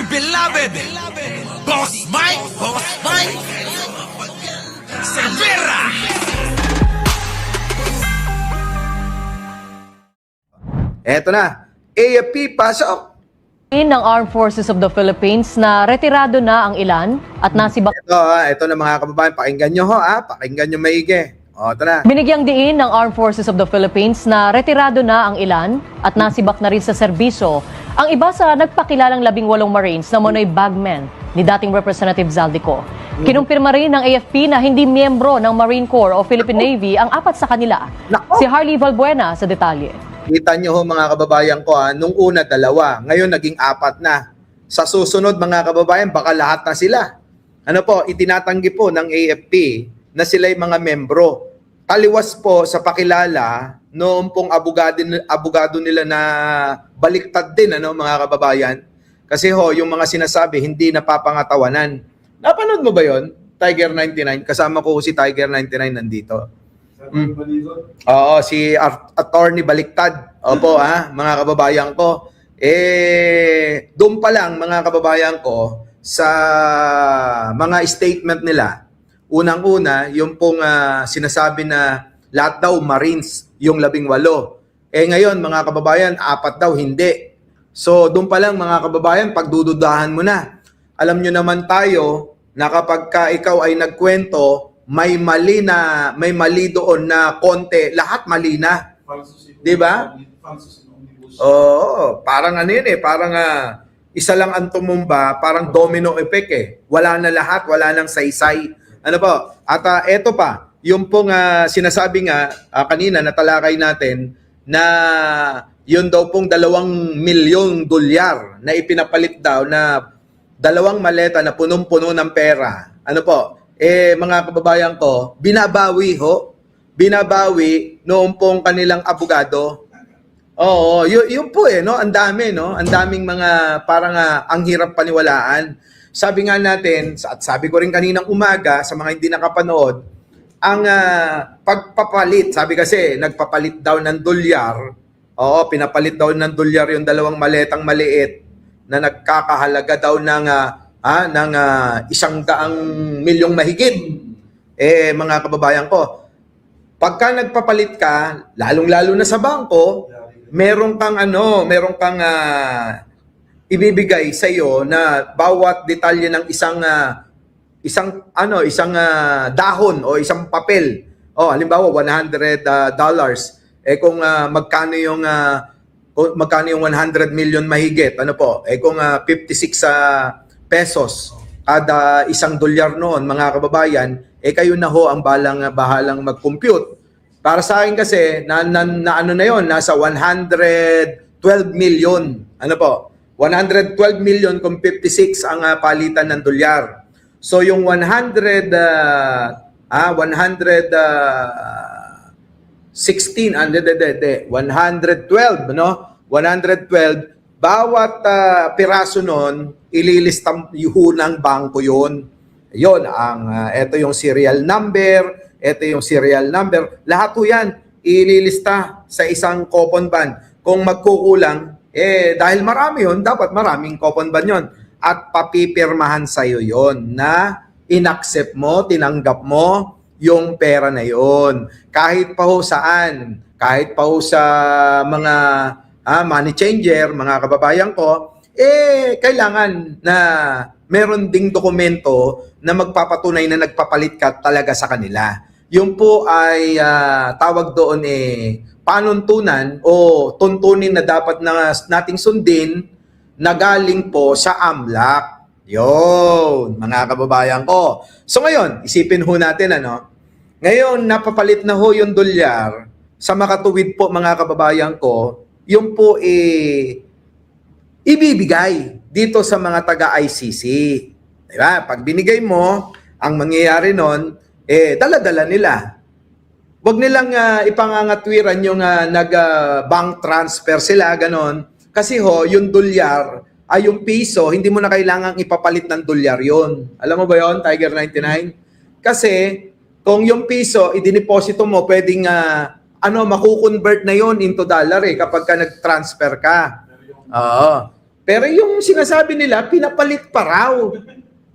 beloved Boss Mike Cervera. Eto na, AFP, pasok! Ng Armed Forces of the Philippines na retirado na ang ilan at nasibak. Ito na mga kababayan, pakinggan nyo pakinggan nyo maigi. Ito na. Binigyang diin ng Armed Forces of the Philippines na retirado na ang ilan at nasibak na rin sa serbisyo ang iba sa nagpakilalang 18 Marines na Monoy Bagman ni dating Representative Zaldico. Kinumpirma rin ng AFP na hindi miyembro ng Marine Corps o Philippine Navy ang apat sa kanila. Si Harley Valbuena sa detalye. Kita nyo mga kababayan ko nung una 2, ngayon naging 4 na. Sa susunod mga kababayan, baka lahat na sila. Ano po, itinatanggi po ng AFP na sila'y mga membro. Taliwas po sa pakilala noong pong abogado nila na baliktad din mga kababayan. Kasi yung mga sinasabi hindi napapangatawanan. Napanood mo ba yon? Tiger 99, kasama ko si Tiger 99 nandito. Oo, si Attorney Baliktad. Opo, mga kababayan ko. Doon pa lang mga kababayan ko sa mga statement nila. Unang-una, yung pong sinasabi na lahat daw Marines, yung 18. Ngayon mga kababayan, 4 daw hindi. So doon pa lang mga kababayan, pagdududahan mo na. Alam nyo naman tayo na kapag ikaw ay nagkwento, may mali doon na konti, lahat mali na. 'Di ba? Oo, parang parang isa lang ang tumumba, parang domino effect Wala na lahat, wala nang saysay. Ano po? At eto pa, yung pong sinasabi nga kanina natalakay natin na yun daw pong 2 milyong dolyar na ipinapalit daw na 2 maleta na punong-puno ng pera. Ano po? Mga kababayan ko, binabawi Binabawi noong pong kanilang abogado. Oo, yun po ang dami ang daming mga parang ang hirap paniwalaan. Sabi nga natin, at sabi ko rin kaninang umaga sa mga hindi nakapanood, ang pagpapalit, sabi kasi nagpapalit daw ng dolyar. Oo, pinapalit daw ng dolyar yung 2 maletang maliit na nagkakahalaga daw ng 100 milyong mahigit. Mga kababayan ko, pagka nagpapalit ka, lalong-lalo na sa bangko, meron kang ibibigay sa iyo na bawat detalye ng isang dahon o isang papel. Halimbawa $100. Kung magkano yung 100 million mahigit, kung 56 pesos kada isang dolyar noon mga kababayan, kayo na ang bahalang mag-compute. Para sa akin kasi nasa 112 million. 112 million kung 56 ang palitan ng dolyar. So yung 116 112 112 bawat piraso nun, ililista ng bangko yun. Yun, ito yung serial number, lahat po yan, ililista sa isang coupon ban. Kung magkukulang, dahil marami yun, dapat maraming coupon ban yun. At papipirmahan sa'yo yun na inaccept mo, tinanggap mo yung pera na yun. Kahit pa saan, kahit pa sa mga money changer, mga kababayan ko, kailangan na meron ding dokumento na magpapatunay na nagpapalit ka talaga sa kanila. Yung po ay tawag doon panuntunan o tuntunin na dapat nating sundin na galing po sa AMLAC. Yun, mga kababayan ko. So ngayon, isipin natin ngayon napapalit na yung dolyar sa makatuwid po mga kababayan ko, yung po ibibigay dito sa mga taga-ICC. Diba? Pag binigay mo, ang mangyayari nun, dala-dala nila. Huwag nilang ipangangatwiran yung nag-bank transfer sila, ganon. Kasi yung dolyar, yung piso, hindi mo na kailangang ipapalit ng dolyar yon. Alam mo ba yon, Tiger 99? Kasi, kung yung piso, idiniposito mo, pwedeng makukonvert na yon into dollar kapag ka nag-transfer ka. Oo. Pero yung sinasabi nila, pinapalit pa raw.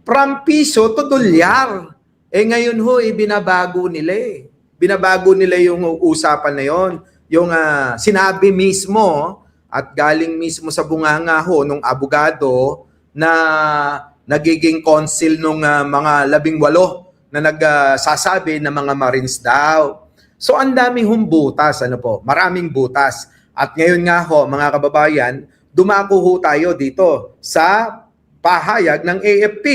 From piso to dolyar. Ngayon ho, binabago nila eh. Binabago nila yung usapan na yon. Yung sinabi mismo at galing mismo sa bunganga ho nung abogado na nagiging consul nung mga 18 na nagsasabi na mga Marines daw. So ang daming butas, maraming butas. At ngayon nga ho, mga kababayan, dumako ho tayo dito sa pahayag ng AFP.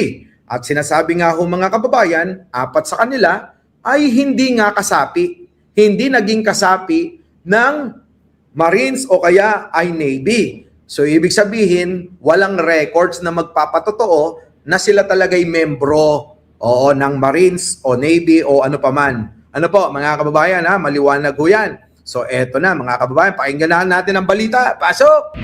At sinasabi nga ho mga kababayan, 4 sa kanila ay hindi nga kasapi. Hindi naging kasapi ng Marines o kaya ay Navy. So ibig sabihin, walang records na magpapatotoo na sila talaga'y membro ng Marines o Navy o ano paman. Ano po mga kababayan, maliwanag ho yan. So eto na mga kababayan, pakinggan natin ang balita. Pasok!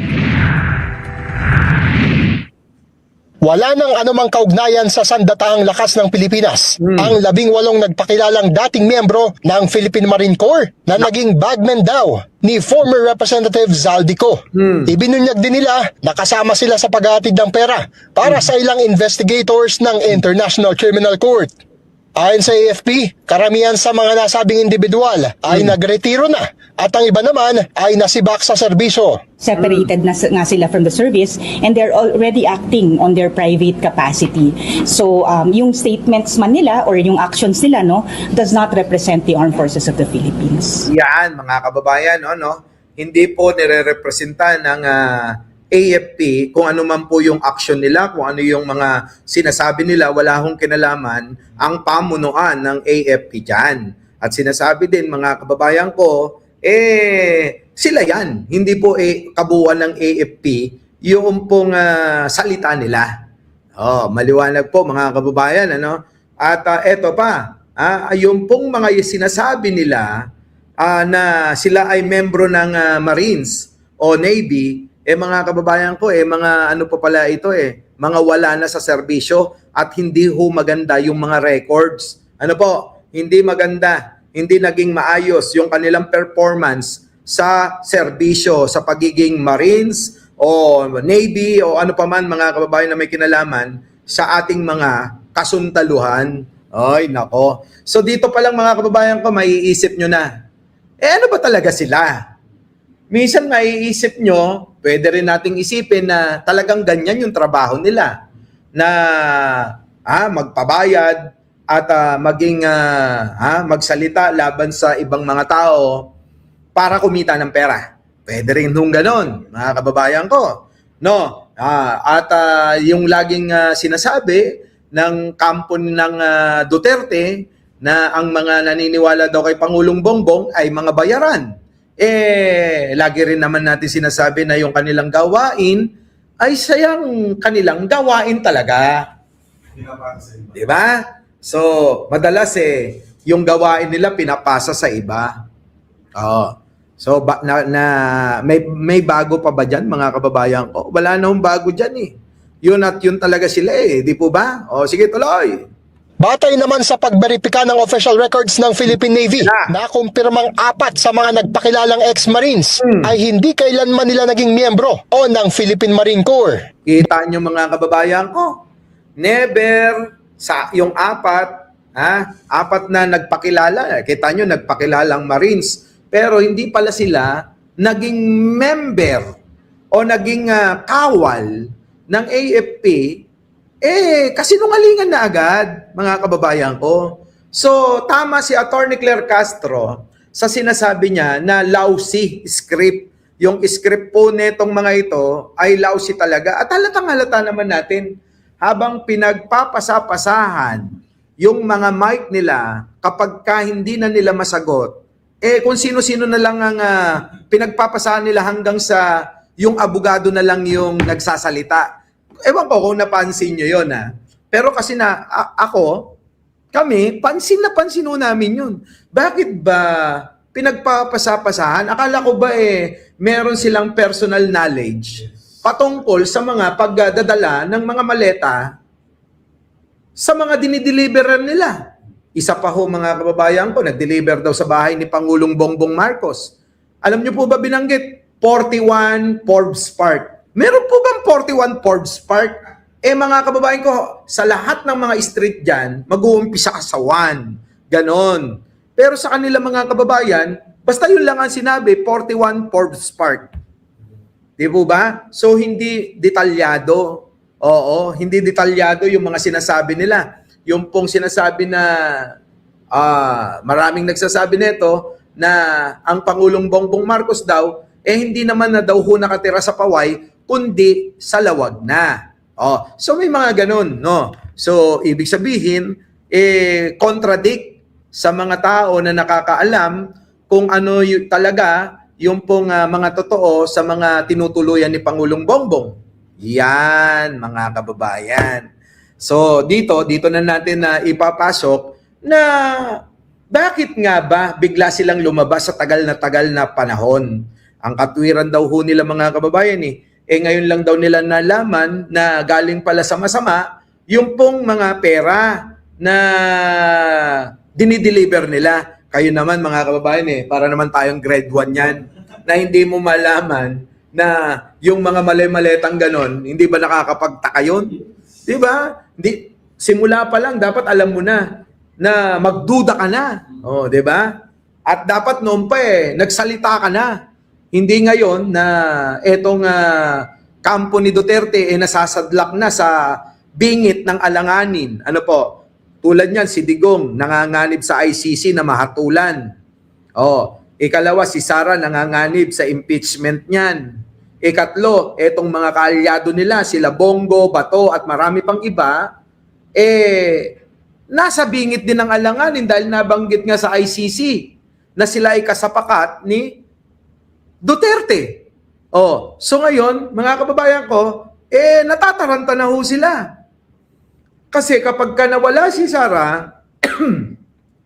Wala nang anumang kaugnayan sa sandataang lakas ng Pilipinas ang 18 nagpakilalang dating miyembro ng Philippine Marine Corps na naging bagman daw ni former Representative Zaldico. Ibinunyag din nila na kasama sila sa paghahatid ng pera para sa ilang investigators ng International Criminal Court. Ayon sa AFP, karamihan sa mga nasabing individual ay nagretiro na at ang iba naman ay nasibak sa serbisyo. Separated na nga sila from the service and they're already acting on their private capacity. So yung statements man nila or yung actions nila does not represent the armed forces of the Philippines. Yan mga kababayan, hindi po nire-representa ng AFP kung ano man po yung action nila, kung ano yung mga sinasabi nila, wala hong kinalaman ang pamunuan ng AFP dyan. At sinasabi din mga kababayan ko, sila yan. Hindi po kabuuan ng AFP yung pong salita nila. Maliwanag po mga kababayan. At eto pa, yung pong mga sinasabi nila na sila ay membro ng Marines o Navy, mga kababayan ko, mga ano po pala ito mga wala na sa serbisyo at hindi ho maganda yung mga records. Ano po, hindi maganda, hindi naging maayos yung kanilang performance sa serbisyo, sa pagiging Marines o Navy o ano pa man mga kababayan na may kinalaman sa ating mga kasuntaluhan. Ay, nako. So dito pa lang mga kababayan ko, maiisip nyo na, ano ba talaga sila? Minsan maiisip nyo, pwede rin nating isipin na talagang ganyan yung trabaho nila. Na magpabayad at maging magsalita laban sa ibang mga tao para kumita ng pera. Pwede rin nung ganon, mga kababayan ko. At yung laging sinasabi ng kampo ng Duterte na ang mga naniniwala daw kay Pangulong Bongbong ay mga bayaran. Lagi rin naman natin sinasabi na yung kanilang gawain ay sayang kanilang gawain talaga. Diba? So, madalas yung gawain nila pinapasa sa iba. So, may bago pa ba dyan, mga kababayan ko? Wala na bago dyan Yun at yun talaga sila di po ba? Sige, tuloy. Batay naman sa pagberipika ng official records ng Philippine Navy na kumpirmang 4 sa mga nagpakilalang ex-Marines ay hindi kailanman nila naging miyembro o ng Philippine Marine Corps. Kita nyo mga kababayan ko, never sa yung 4 na nagpakilala. Kita nyo nagpakilalang Marines pero hindi pala sila naging member o naging kawal ng AFP. Kasinungalingan na agad, mga kababayan ko. So, tama si Attorney Claire Castro sa sinasabi niya na lousy script. Yung script po netong mga ito ay lousy talaga. At halatang-halata naman natin, habang pinagpapasapasahan yung mga mic nila, kapag hindi na nila masagot, kung sino-sino na lang ang pinagpapasahan nila hanggang sa yung abogado na lang yung nagsasalita. Ewan ko kung napansin nyo yun Pero kasi kami, pansin namin yun. Bakit ba pinagpapasapasahan? Akala ko ba meron silang personal knowledge patungkol sa mga pagdadala ng mga maleta sa mga dinideliveran nila. Isa pa ho mga kababayan ko, nag-deliver daw sa bahay ni Pangulong Bongbong Marcos. Alam nyo po ba binanggit? 41 Forbes Park. Meron po bang 41 Forbes Park? Eh mga kababayan ko, sa lahat ng mga street dyan, mag-uumpisa ka sa 1. Ganon. Pero sa kanila mga kababayan, basta yun lang ang sinabi, 41 Forbes Park. Di po ba? So hindi detalyado. Oo, hindi detalyado yung mga sinasabi nila. Yung pong sinasabi na maraming nagsasabi nito na ang Pangulong Bongbong Marcos daw, hindi naman na daw ho nakatira sa Paway, kundi sa Lawag na. So may mga ganun, no? So ibig sabihin, contradict sa mga tao na nakakaalam kung ano talaga yung pong mga totoo sa mga tinutuluyan ni Pangulong Bongbong. Yan, mga kababayan. So dito na natin na ipapasok na bakit nga ba bigla silang lumabas sa tagal na panahon? Ang katwiran daw ho nila mga kababayan ngayon lang daw nila nalaman na galing pala sa masama yung pong mga pera na dinideliver nila. Kayo naman mga kababayan para naman tayong grade 1 yan, na hindi mo malaman na yung mga mali-maletang ganon, hindi ba nakakapagtaka yun? Di ba? Simula pa lang, dapat alam mo na magduda ka na. Di ba? At dapat noon pa nagsalita ka na. Hindi ngayon na etong kampo ni Duterte nasasadlak na sa bingit ng alanganin. Ano po? Tulad niyan, si Digong nanganganib sa ICC na mahatulan. Ikalawa, si Sara nanganganib sa impeachment niyan. Ikatlo, etong mga kaalyado nila, sila Bongo, Bato at marami pang iba, nasa bingit din ng alanganin dahil nabanggit nga sa ICC na sila ay kasapakat ni Duterte. So ngayon, mga kababayan ko, natataranta na ho sila. Kasi kapag ka nawala si Sara,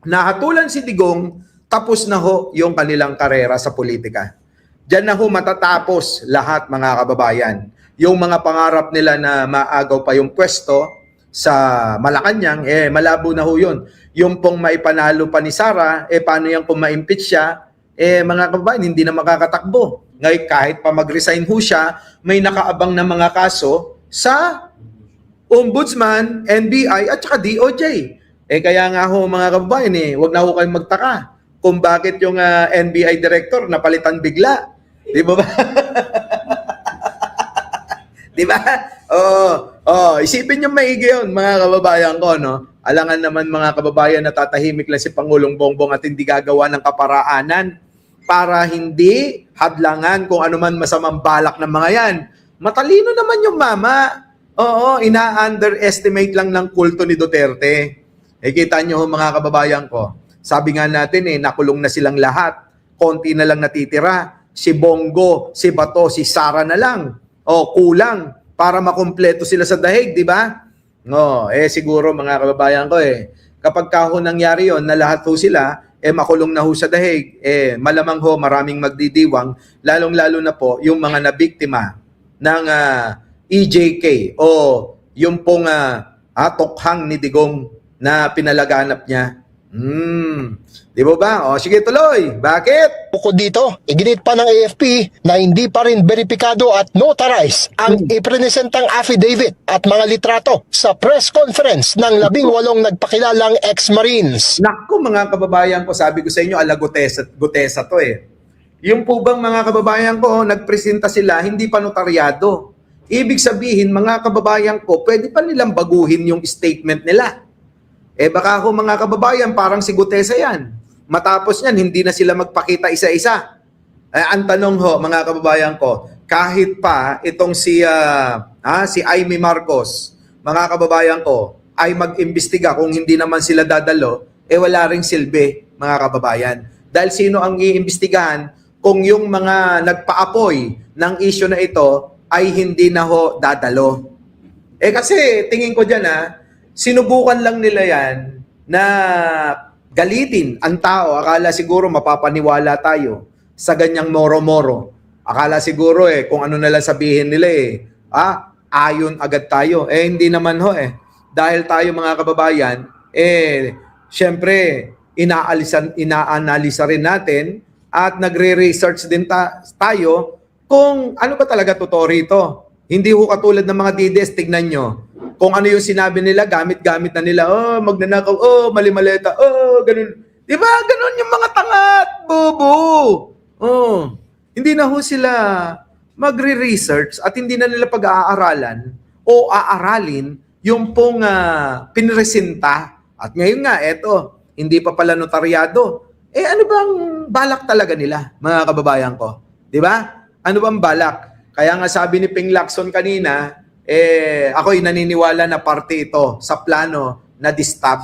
nahatulan si Digong, tapos na ho yung kanilang karera sa politika. Diyan na ho matatapos lahat mga kababayan. Yung mga pangarap nila na maagaw pa yung pwesto sa Malacanang, malabo na ho yun. Yung pong maipanalo pa ni Sara, paano yan kung ma-impeach siya, mga kababayan, hindi na makakatakbo. Ngayon, kahit pa mag-resign ho siya, may nakaabang na mga kaso sa Ombudsman, NBI, at saka DOJ. Kaya nga ho mga kababayan, wag na ho kayong magtaka kung bakit yung NBI director napalitan bigla. Di ba ba? Di ba? Isipin nyo maigi yun, mga kababayan ko, no? Alangan naman mga kababayan na tatahimik lang si Pangulong Bongbong at hindi gagawa ng kaparaanan para hindi hadlangan kung ano man masamang balak ng mga yan. Matalino naman yung mama. Ina-underestimate lang ng kulto ni Duterte. Kita nyo mga kababayan ko, sabi nga natin nakulong na silang lahat. Konti na lang natitira. Si Bongo, si Bato, si Sara na lang. Kulang para makumpleto sila sa dahig, di ba? Siguro mga kababayan ko kapag ho nangyari yon na lahat ho sila makulong na ho sa dahig, malamang ho maraming magdidiwang, lalong-lalo na po yung mga nabiktima ng EJK o yung pong tokhang ni Digong na pinalaganap niya. Di ba ba? Sige tuloy. Bakit? Bukod dito, iginit pa ng AFP na hindi pa rin beripikado at notarized ang ipresentang affidavit at mga litrato sa press conference ng 18 nagpakilalang ex-Marines. Naku mga kababayan ko, sabi ko sa inyo, ala Gutesa to Yung po bang mga kababayan ko, nagpresenta sila, hindi pa notaryado. Ibig sabihin, mga kababayan ko, pwede pa nilang baguhin yung statement nila. Baka ho mga kababayan, parang si Gutesa yan. Matapos yan, hindi na sila magpakita isa-isa. Ang tanong ho, mga kababayan ko, kahit pa itong si Amy Marcos, mga kababayan ko, ay mag-imbestiga kung hindi naman sila dadalo, wala ring silbi, mga kababayan. Dahil sino ang iimbestigahan kung yung mga nagpaapoy ng issue na ito ay hindi na ho dadalo? Kasi tingin ko dyan sinubukan lang nila yan na galitin ang tao. Akala siguro mapapaniwala tayo sa ganyang moro-moro. Akala siguro kung ano nalang sabihin nila ayon agad tayo. Hindi naman ho Dahil tayo mga kababayan, syempre, inaanalisa rin natin at nagre-research din tayo kung ano ba talaga totoo rito. Hindi ho katulad ng mga DDS, tignan nyo. Kung ano yung sinabi nila, gamit-gamit na nila, magnanakaw, mali-maleta, ganun. Di ba? Ganun yung mga tangat, bobo. Hindi na ho sila magre-research at hindi na nila pag-aaralan o aaralin yung pong pinresenta. At ngayon nga, eto, hindi pa pala notaryado. Ano bang balak talaga nila, mga kababayan ko? Di ba? Ano bang balak? Kaya nga sabi ni Ping Lacson kanina, ako'y naniniwala na parte ito sa plano na distab.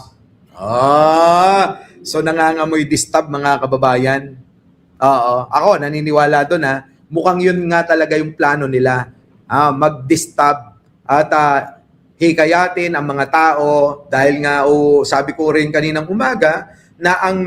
So nangangamoy distab, mga kababayan. Oo, ako naniniwala doon na mukhang yun nga talaga yung plano nila. Mag-distab at hikayatin ang mga tao dahil nga sabi ko rin kaninang umaga na ang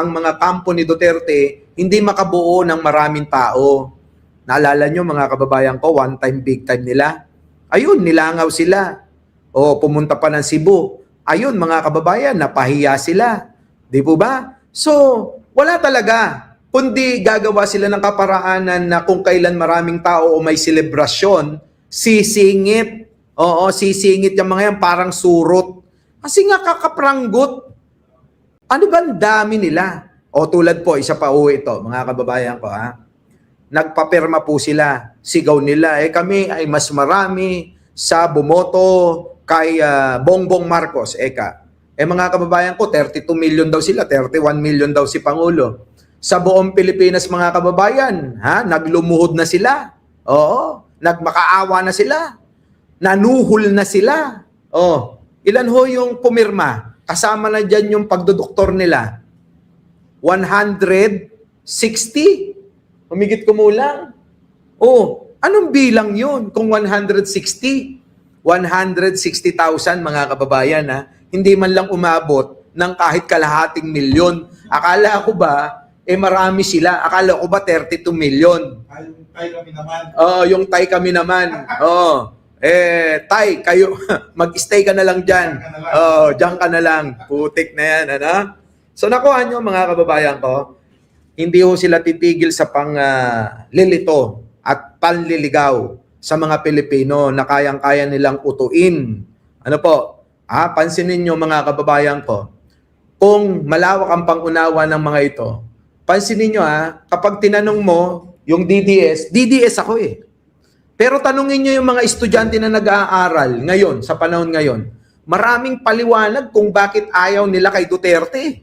mga kampo ni Duterte hindi makabuo ng maraming tao. Naalala nyo mga kababayan ko, one time, big time nila. Ayun, nilangaw sila. Pumunta pa ng Cebu. Ayun mga kababayan, napahiya sila. Di po ba? So, wala talaga. Kundi gagawa sila ng kaparaanan na kung kailan maraming tao o may selebrasyon, sisingit. Sisingit yung mga yan, parang surot. Kasi nga kakapranggot. Ano ba ang dami nila? Tulad po, isa pa ito, mga kababayan ko, nagpapirma po sila. Sigaw nila, kami ay mas marami sa bumoto kay Bongbong Marcos. Mga kababayan ko, 32 million daw sila, 31 million daw si Pangulo. Sa buong Pilipinas, mga kababayan, naglumuhod na sila. Nagmakaawa na sila. Nanuhol na sila. Ilan ho yung pumirma? Kasama na dyan yung pagdodoktor nila. 160? Humigit kumulang. Anong bilang yun kung 160? 160,000 mga kababayan, hindi man lang umabot ng kahit kalahating milyon. Akala ko ba, marami sila. Akala ko ba 32 million? Yung Tay kami naman. Yung Tay kami naman. Tay, kayo, mag-stay ka na lang dyan. Dyan ka na lang. Putik na yan, So nakuha nyo mga kababayan ko, hindi ho sila titigil sa lilito at panliligaw sa mga Pilipino na kayang-kaya nilang utuin. Ano po? Pansinin nyo mga kababayan ko, kung malawak ang pangunawa ng mga ito, pansinin nyo kapag tinanong mo yung DDS ako Pero tanungin nyo yung mga estudyante na nag-aaral ngayon, sa panahon ngayon, maraming paliwanag kung bakit ayaw nila kay Duterte.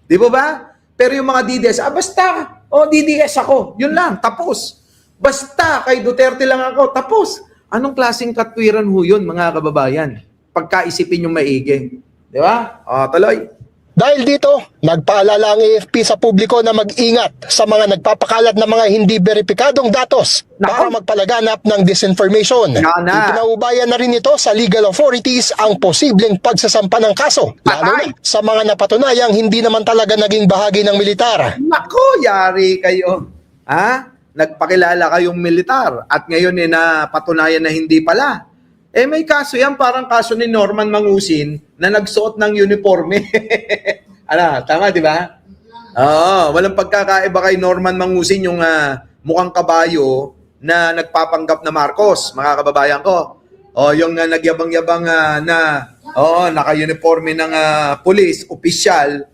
Di ba? Pero yung mga DDS, basta, DDS ako, yun lang, tapos. Basta, kay Duterte lang ako, tapos. Anong klaseng katwiran ho yun, mga kababayan? Pagkaisipin yung maigi. Di ba? Tuloy. Dahil dito, nagpaalala ang AFP sa publiko na mag-ingat sa mga nagpapakalat ng mga hindi beripikadong datos para magpalaganap ng disinformation. Ipinaubayan na rin ito sa legal authorities ang posibleng pagsasampa ng kaso, lalo na sa mga napatunayang hindi naman talaga naging bahagi ng militar. Nako, yari kayo. Nagpakilala kayong militar at ngayon napatunayan na hindi pala. May kaso yan, parang kaso ni Norman Mangusin na nagsuot ng uniforme. Tama, di ba? Walang pagkakaiba kay Norman Mangusin yung mukhang kabayo na nagpapanggap na Marcos, mga kababayan ko. Yung nagyabang-yabang naka-uniforme ng police, opisyal,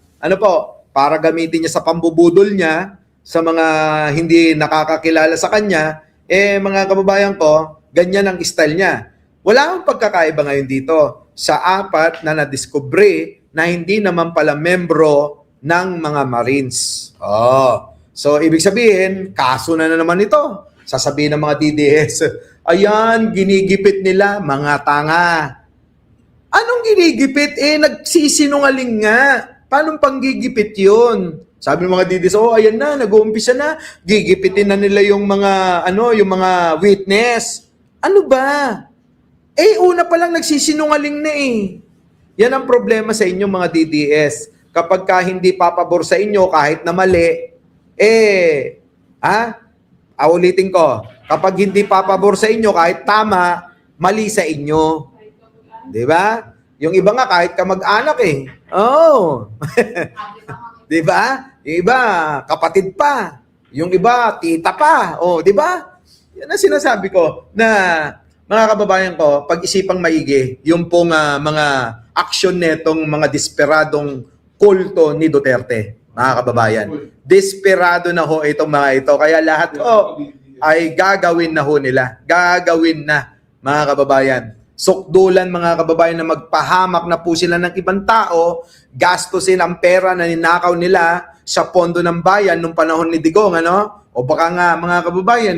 para gamitin niya sa pambubudol niya sa mga hindi nakakakilala sa kanya, mga kababayan ko, ganyan ang style niya. Wala akong pagkakaiba ngayon dito sa 4 na nadiskubre na hindi naman pala membro ng mga Marines. So, ibig sabihin, kaso na naman ito. Sasabihin ng mga DDS, ayan, ginigipit nila, mga tanga. Anong ginigipit? Nagsisinungaling nga. Paano panggigipit yun? Sabi ng mga DDS, ayan na, nag-uumpisa na. Gigipitin na nila yung mga, yung mga witness. Ano ba? Una pa lang nagsisinungaling na Yan ang problema sa inyo mga DDS. Kapag hindi papabor sa inyo kahit na mali, ulitin ko, kapag hindi papabor sa inyo kahit tama, mali sa inyo. Di ba? Yung iba nga kahit kamag-anak Di ba? Yung iba, kapatid pa. Yung iba, tita pa. O, di ba? Yan ang sinasabi ko na mga kababayan ko, pag-isipang maigi, yung pong mga aksyon netong mga desperadong kulto ni Duterte, mga kababayan. Desperado na ho itong mga ito. Kaya lahat ay gagawin na ho nila. Gagawin na, mga kababayan. Sukdulan, mga kababayan, na magpahamak na po sila ng ibang tao, gastusin ang pera na ninakaw nila sa pondo ng bayan nung panahon ni Digong, ano? O baka nga, mga kababayan,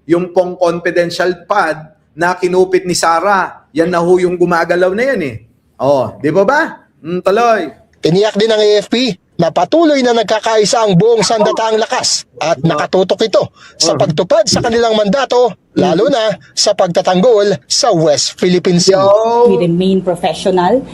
yung pong confidential fund na kinupit ni Sara, yan na ho yung gumagalaw na yan di ba? Tuloy. Tiniyak din ng AFP na patuloy na nagkakaisa ang buong sandataang lakas at nakatutok ito sa pagtupad sa kanilang mandato, lalo na sa pagtatanggol sa West Philippine Sea. We remain professional.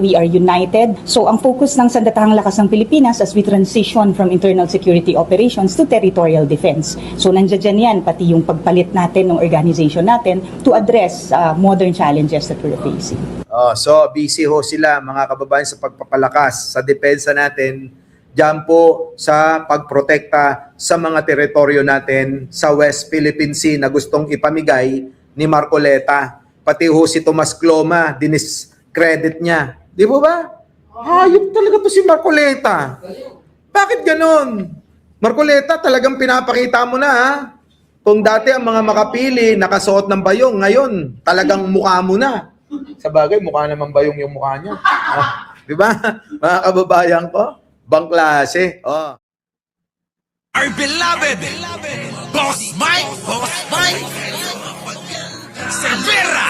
We are united. So ang focus ng Sandatahang Lakas ng Pilipinas as we transition from internal security operations to territorial defense. So nandiyan yan, pati yung pagpalit natin ng organization natin to address modern challenges that we're facing. So busy ho sila, mga kababayan, sa pagpapalakas sa depensa natin, diyan po sa pagprotekta sa mga teritoryo natin sa West Philippine Sea na gustong ipamigay ni Marcoleta. Pati ho si Tomas Cloma, diniscredit niya. Di ba? Hayop talaga to si Marcoleta. Bakit ganon? Marcoleta, talagang pinapakita mo na, kung dati ang mga makapili nakasuot ng bayong, ngayon talagang mukha mo na. Sa bagay, mukha naman bayong yung mukha niya. Di ba? Mga kababayan ko, bang klase. Our beloved Boss Mike Cervera.